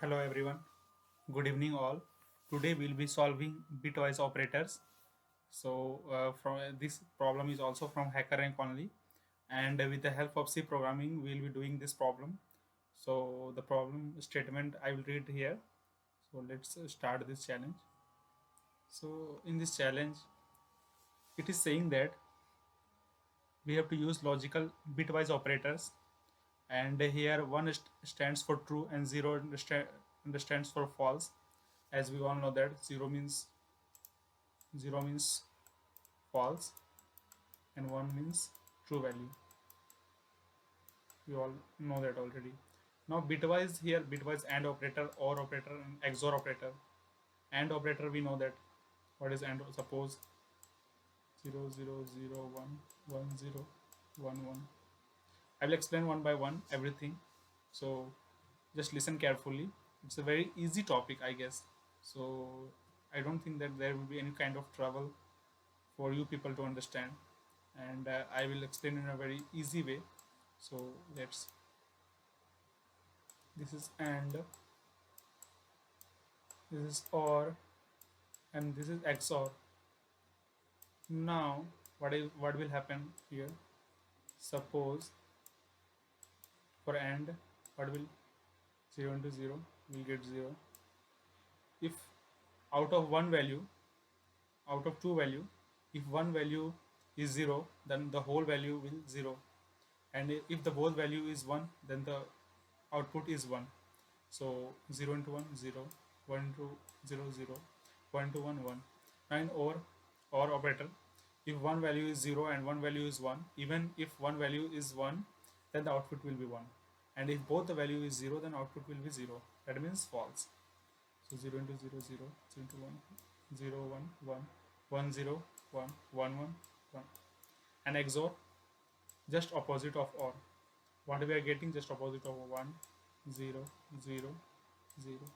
Hello everyone. Good evening all. Today we'll be solving bitwise operators. From this problem is also from HackerRank only, and with the help of C programming we'll be doing this problem. So the problem statement I will read here. So let's start this challenge. So in this challenge it is saying that we have to use logical bitwise operators, and here one stands for true and zero stands for false. As we all know that zero means false and 1 means true value. We all know that already. Now bitwise, here bitwise AND operator, OR operator and XOR operator. AND operator, we know that what is AND. Suppose 00011011. I will explain one by one everything, so just listen carefully. It's a very easy topic, I guess. So I don't think that there will be any kind of trouble for you people to understand, and I will explain in a very easy way. So let's. This is AND, this is OR, and this is XOR. Now what will happen here? Suppose for AND, what will 0 into 0 will get 0. If out of one value, out of two value, if one value is 0, then the whole value will 0, and if the both value is 1, then the output is 1. So 0 into 1 0, 1 into 0 0, 1 into 1 1. And or operator, if one value is 0 and one value is 1, even if one value is 1, then the output will be 1, and if both the value is 0, then output will be 0. That means false. So 0 into 0 0, 0 into 1 0 1 1, 1 0 1 1 1 1. And XOR, just opposite of OR. What we are getting, just opposite of 1 0 0 0.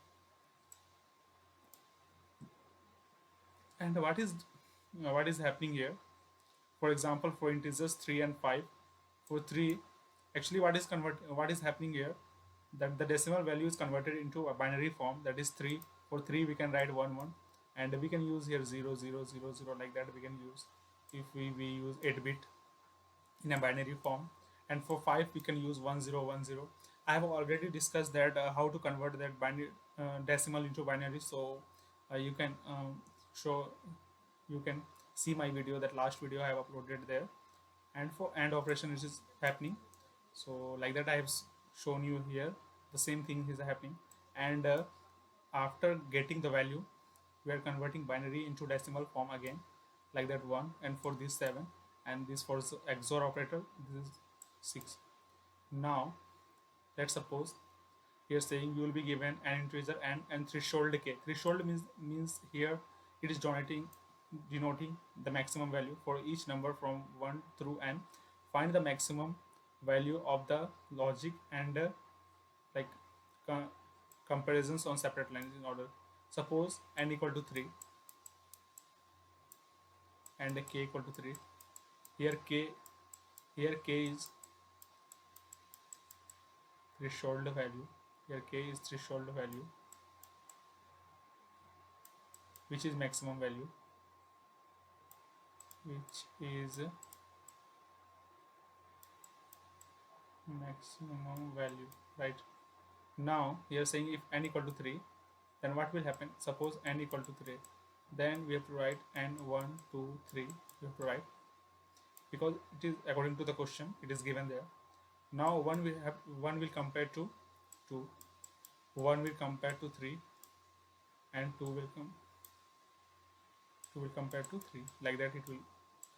And what is happening here? For example, for integers 3 and 5, for 3, actually what is happening here, that the decimal value is converted into a binary form, that is 3. For 3 we can write 1 1, and we can use here 0 0 0 0, like that we can use if we use 8-bit in a binary form. And for 5 we can use 1010. I have already discussed that how to convert that binary decimal into binary. So you can show you can see my video, that last video I have uploaded there. And for AND operation it is happening. So like that I have shown you here, the same thing is happening. And after getting the value, we are converting binary into decimal form again, like that 1. And for this 7, and this for XOR operator, this is 6. Now let's suppose here saying you will be given an integer and threshold k. Threshold means here it is denoting the maximum value for each number from 1 through n. Find the maximum value of the logic and like co- comparisons on separate lines in order. Suppose n equal to 3 and k equal to 3. Here k is threshold value. Here k is threshold value, which is maximum value, which is maximum value, right? Now here saying if n equal to 3, then what will happen? Suppose n equal to 3, then we have to write n 1 2 3. We have to write, because it is according to the question, it is given there. Now one will compare to 2, 1 will compare to 3, and 2 will compare to 3. Like that it will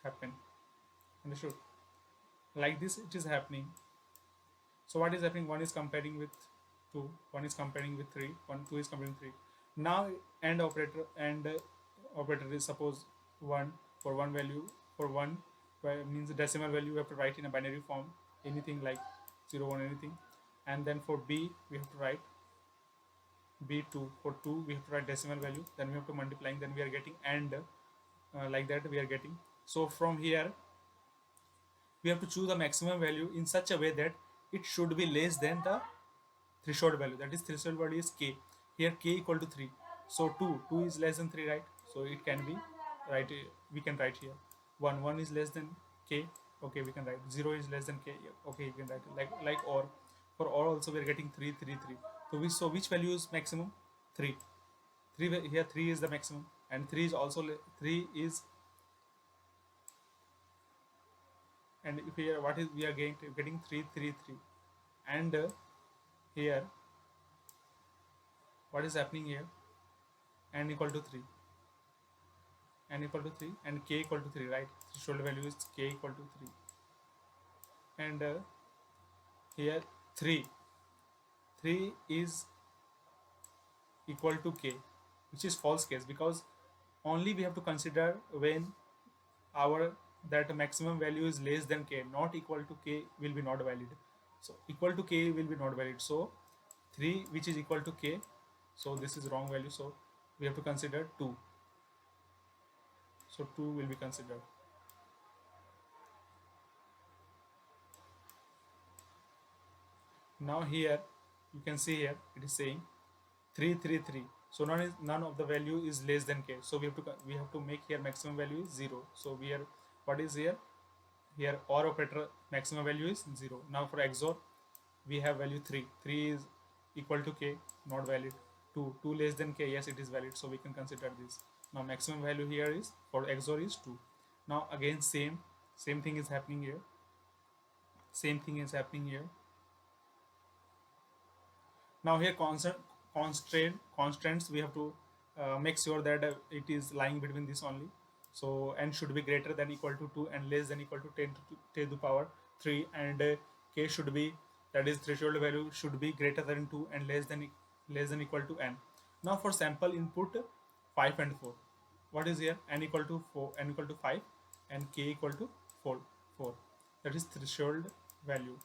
happen. Understood? Like this it is happening. So what is happening? One is comparing with 2, one is comparing with 3, 2 is comparing 3. Now operator is suppose 1 for one value. For 1 means the decimal value we have to write in a binary form, anything like 0 1 anything. And then for b we have to write b2. For 2 we have to write decimal value, then we have to multiplying, then we are getting and like that we are getting. So from here we have to choose the maximum value in such a way that it should be less than the threshold value, that is threshold value is k. Here k equal to 3, so 2 is less than 3, right? So it can be right, we can write here 1 is less than k. Okay, we can write 0 is less than k. Yeah, okay, you can write it like or. For or also we are getting 3 3 3. So which value is maximum? 3. 3 here, 3 is the maximum, and 3 is also 3 is. And if here what is we are getting 3 3 3. And here what is happening here? N equal to 3, n equal to 3 and k equal to 3, right? Threshold value is k equal to 3. And here 3 3 is equal to k, which is false case, because only we have to consider when our that maximum value is less than k, not equal to k will be not valid. So equal to k will be not valid. So 3 which is equal to k, so this is wrong value, so we have to consider 2. So 2 will be considered. Now here you can see here it is saying 3 3 3. So none of the value is less than k, so we have to make here maximum value is 0. So we are, what is here? Here OR operator maximum value is 0. Now for XOR we have value 3. 3 is equal to k, not valid. 2 less than k, yes, it is valid, so we can consider this. Now maximum value here is for XOR is 2. Now again same thing is happening here. Same thing is happening here. Now here constraints we have to make sure that it is lying between this only. So n should be greater than equal to 2 and less than equal to 10 to the power 3, and k should be, that is threshold value should be greater than 2 and less than equal to n. Now for sample input 5 and 4, what is here? N equal to 4, n equal to 5 and k equal to 4, that is threshold value.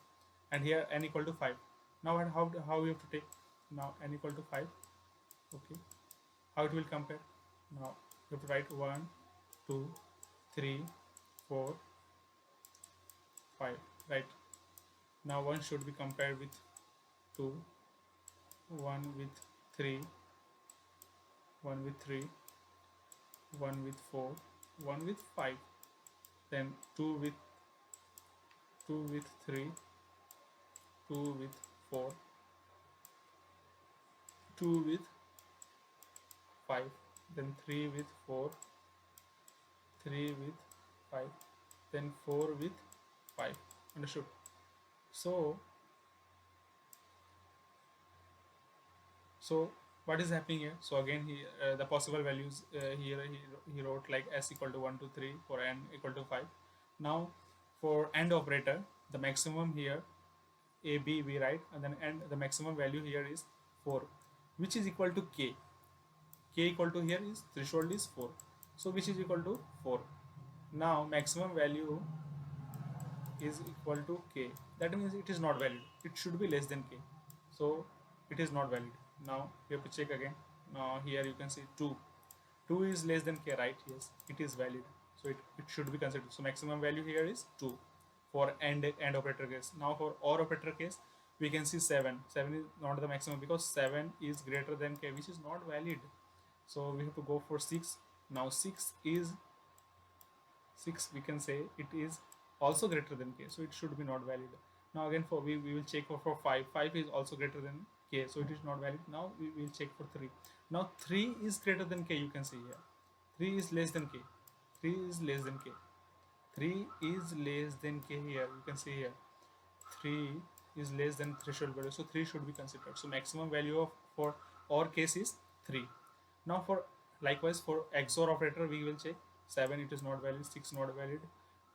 And here n equal to 5. Now how we have to take? Now n equal to 5. Okay, how it will compare? Now you have to write 1 2 3 4 5, right? Now 1 should be compared with 2, 1 with 3, 1 with 3, 1 with 4, 1 with 5, then 2 with 3, 2 with 4, 2 with 5, then 3 with 4, 3 with 5, then 4 with 5. Understood? So what is happening here? So again he the possible values here he wrote like s equal to 1 to 3 for n equal to 5. Now for AND operator, the maximum here a b we write, and then and the maximum value here is 4, which is equal to k. K equal to here is threshold is 4, so which is equal to 4. Now maximum value is equal to k, that means it is not valid, it should be less than k, so it is not valid. Now you have to check again. Now here you can see 2 is less than k, right? Yes, it is valid, so it should be considered. So maximum value here is 2 for AND operator case. Now for OR operator case we can see 7 is not the maximum, because 7 is greater than k, which is not valid. So we have to go for 6. Now 6 we can say it is also greater than k, so it should be not valid. Now again for we will check for 5 is also greater than k, so it is not valid. Now we will check for 3. Now 3 is greater than k, you can see here. 3 is less than k, 3 is less than k, 3 is less than k, here you can see here 3 is less than threshold value, so 3 should be considered. So maximum value of for OR case is 3. Now for likewise for XOR operator we will check 7 it is not valid, 6 not valid,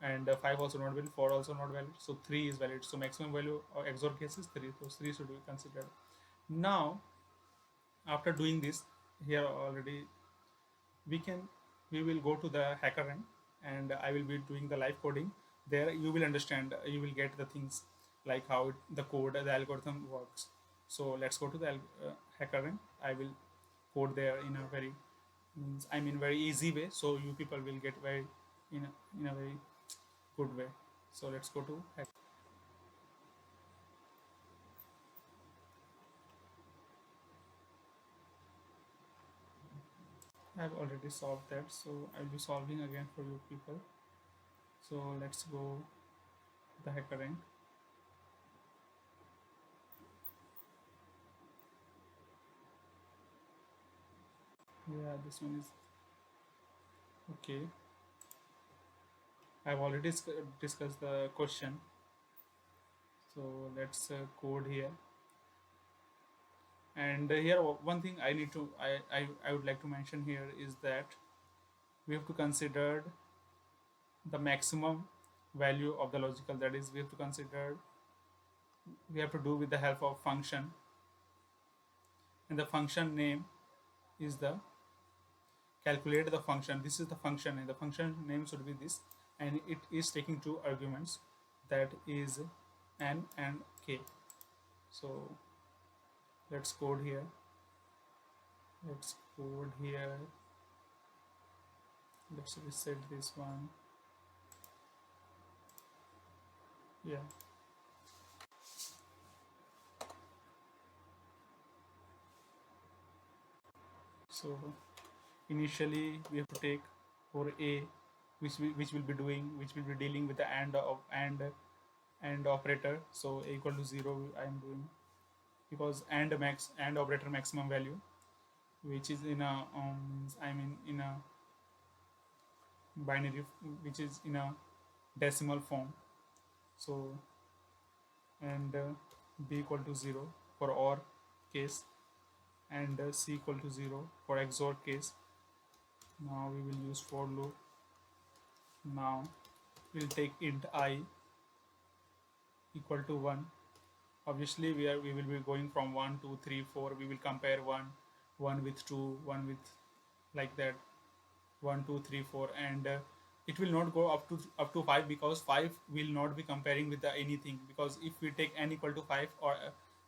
and 5 also not valid, 4 also not valid, so 3 is valid. So maximum value of XOR case is 3, so 3 should be considered. Now after doing this here already we will go to the HackerRank, and I will be doing the live coding. There you will understand, you will get the things like how the code, the algorithm works. So let's go to the HackerRank. I will code there in a very very easy way, so you people will get very in a very good way. So let's go to I've already solved that, so I'll be solving again for you people. So let's go the hacker rank. Yeah, this one is okay. I've already discussed the question, so let's code here. And here one thing I need to I would like to mention here is that we have to consider the maximum value of the logical, that is we have to consider, we have to do with the help of function, and the function name is the calculate the function. This is the function and the function name should be this, and it is taking two arguments, that is n and k. So let's code here, let's code here, let's reset this one. Yeah, so initially we have to take for a, which will be doing, which will be dealing with the and operator. So a equal to 0 I am doing, because and operator maximum value, which is in a I mean in a binary, which is in a decimal form. So and b equal to 0 for or case, and c equal to 0 for XOR case. Now we will use for loop. Now we'll take int I equal to 1. Obviously we will be going from 1 2 3 4. We will compare 1 with 2, 1 with, like that, 1 2 3 4, and it will not go up to 5, because 5 will not be comparing with the anything, because if we take n equal to 5, or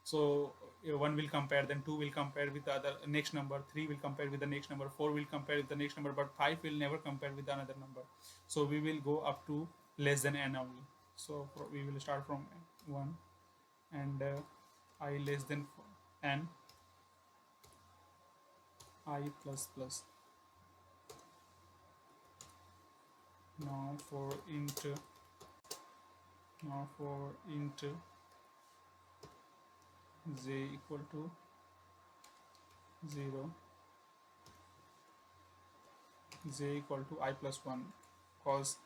so 1 will compare, then 2 will compare with the other next number, 3 will compare with the next number, 4 will compare with the next number, but 5 will never compare with another number. So we will go up to less than n only. So we will start from 1, and I less than n, I plus plus. Now for int, now for int j equal to 0, j equal to I plus 1, cause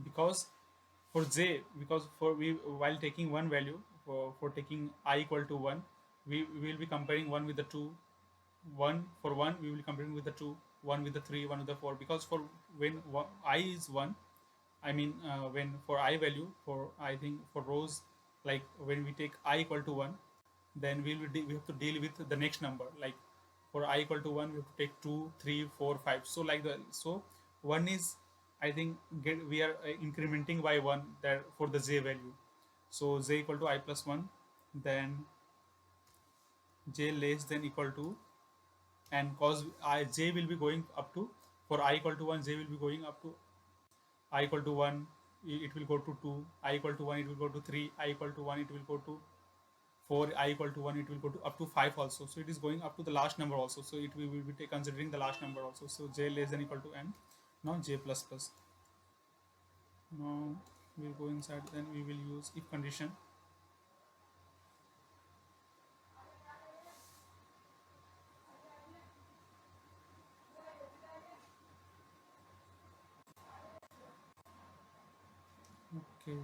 because for j, because for we, while taking one value, for taking I equal to 1, we will be comparing 1 with the 2, 1 for 1 we will be comparing with the 2, 1 with the 3, 1 with the 4, because for when I is 1, I mean when for I value, for I think for rows, like when we take I equal to 1, then we have to deal with the next number, like for I equal to 1 we have to take 2 3 4 5, so like the, so 1 is, I think we are incrementing by 1 that for the j value. So j equal to I plus 1, then j less than equal to, and cause j will be going up to, for I equal to 1 j will be going up to, I equal to 1 it will go to 2, I equal to 1 it will go to 3, I equal to 1 it will go to 4, I equal to 1 it will go to up to 5 also, so it is going up to the last number also, so it will be considering the last number also. So j less than equal to n. Now j plus plus. Now we'll go inside, then we will use if condition. Okay,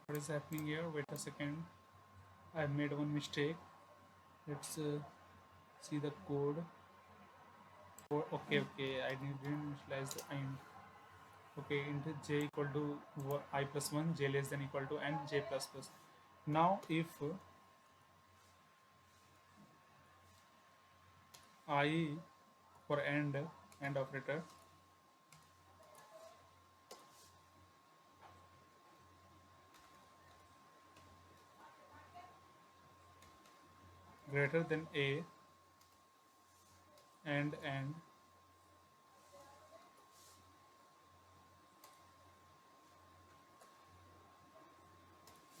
what is happening here? Wait a second, I made one mistake. Let's see the code. Oh, okay, I didn't initialize the end. Okay, into j equal to I plus 1, j less than equal to n, j plus plus. Now if I for and operator greater than a and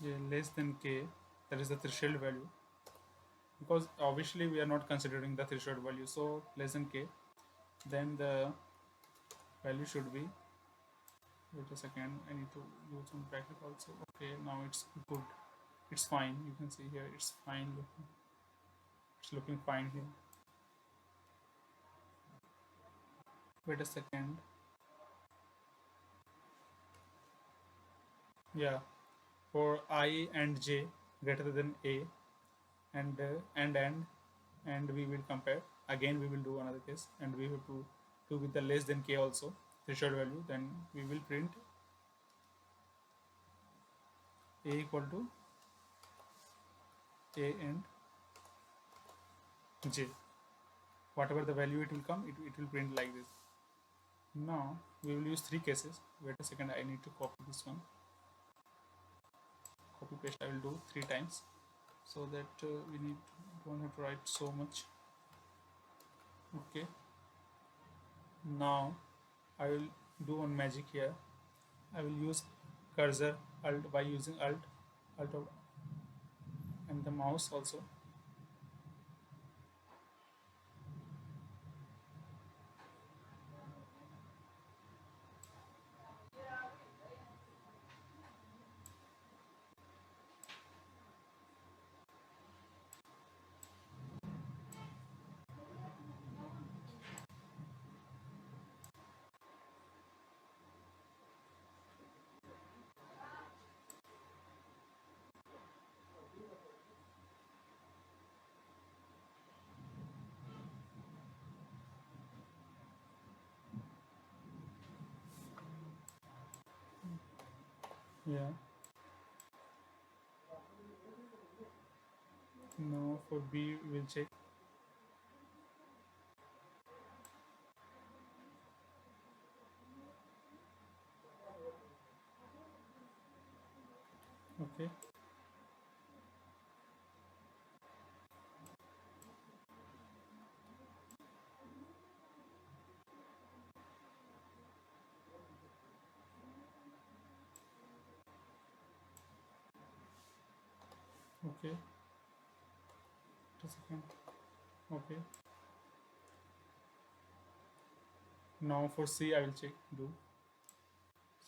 j less than k, that is the threshold value, because obviously we are not considering the threshold value, so less than k, then the value should be, wait a second, I need to use some bracket also. Okay, now it's good, it's fine, you can see here it's fine looking, it's looking fine here. Wait a second. Yeah, for I and j greater than a, and we will compare again, we will do another case, and we have to do with the less than k also, threshold value, then we will print a equal to a and j, whatever the value it will come, it will print like this. Now we will use three cases. Wait a second, I need to copy this one, copy paste I will do three times, so that we need don't have to write so much. Okay, now I will do one magic here. I will use cursor alt by using alt and the mouse also. Yeah. Now for B we'll check. Okay. Okay. Just a second. Okay. Now for C I will check. Do.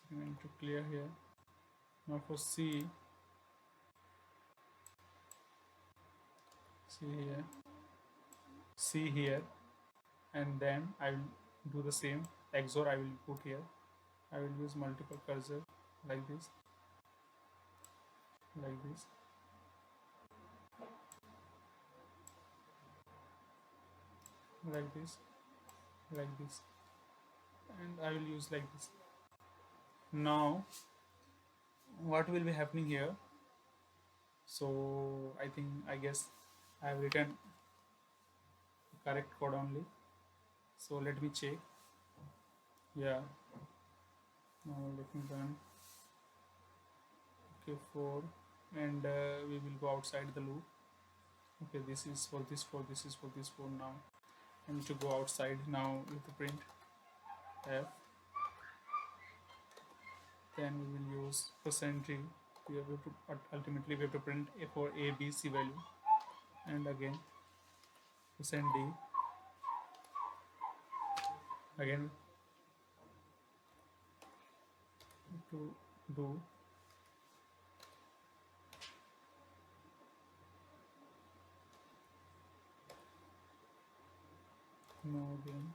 Second, I need to clear here. Now for C here, C here, and then I will do the same. XOR I will put here. I will use multiple cursor like this, like this, like this, like this, and I will use like this. Now what will be happening here? So I guess I have written correct code only. So let me check. Yeah. Now let me run. Okay, 4, and we will go outside the loop. Okay, this is for this 4, this is for this 4. Now I need to go outside. Now with the print f, then we will use percent %d. We have to ultimately we have to print a for a b c value, and again percent %d again to do. Now again.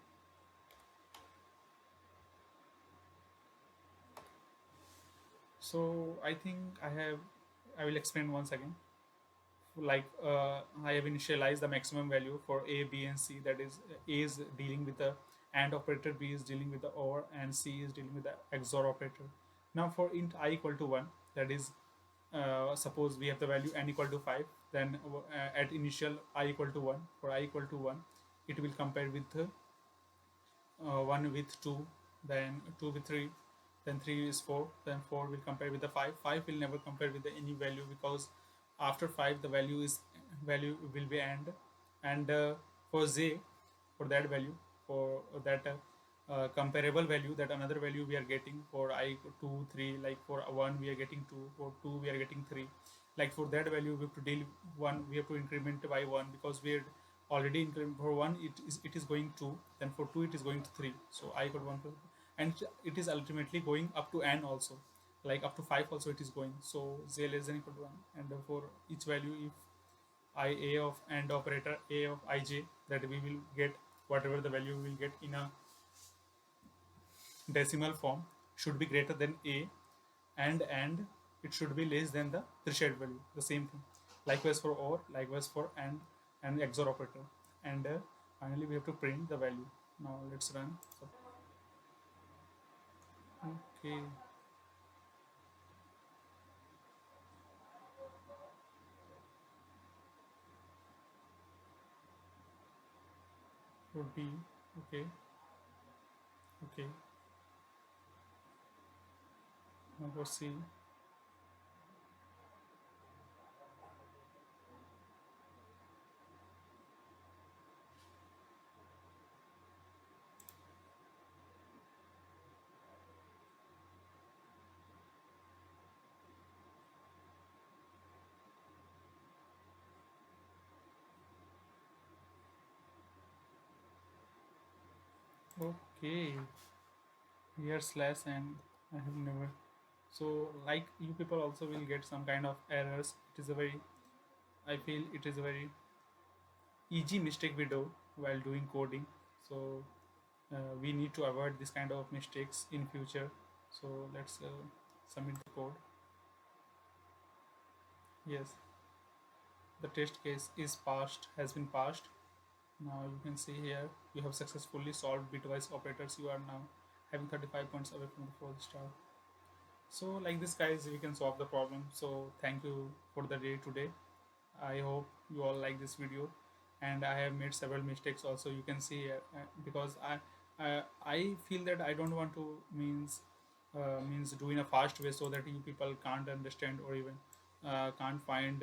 So I think I will explain once again. Like I have initialized the maximum value for a, b, and c. That is, a is dealing with the AND operator, b is dealing with the OR, and c is dealing with the XOR operator. Now for int I equal to 1, that is, suppose we have the value n equal to 5, then at initial I equal to 1, for I equal to 1, it will compare with 1 with 2, then 2 with 3, then 3 is 4, then 4 will compare with the 5. 5 will never compare with the any value, because after 5 the value will be AND, and for z, for that value, for that comparable value, that another value we are getting for I 2 3, like for 1 we are getting 2, for 2 we are getting 3, like for that value we have to deal 1, we have to increment by 1, because we had already increment for 1, it is going 2, then for 2 it is going to 3, so I got 1 plus, and it is ultimately going up to n also, like up to 5 also it is going, so z less than equal to 1, and for each value, if I a of and operator a of ij, that we will get whatever the value we will get in a decimal form should be greater than a, and it should be less than the threshold value, the same thing, likewise for or, likewise for and XOR operator, and finally we have to print the value. Now let's run. So, okay, would be okay. Okay, now for C. Okay, here slash, and I have never, so like you people also will get some kind of errors. It is a very, I feel it is a very easy mistake we do while doing coding, so we need to avoid this kind of mistakes in future. So let's submit the code. Yes, the test case is passed, has been passed. Now you can see here you have successfully solved bitwise operators. You are now having 35 points away from the 4th star. So like this guys, we can solve the problem. So thank you for the day today. I hope you all like this video, and I have made several mistakes also. You can see because I feel that I don't want to means do in a fast way, so that you people can't understand or even can't find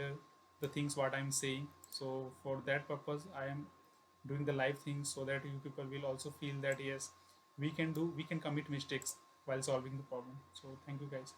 the things what I'm saying. So for that purpose, I am doing the live things, so that you people will also feel that yes, we can commit mistakes while solving the problem. So thank you guys.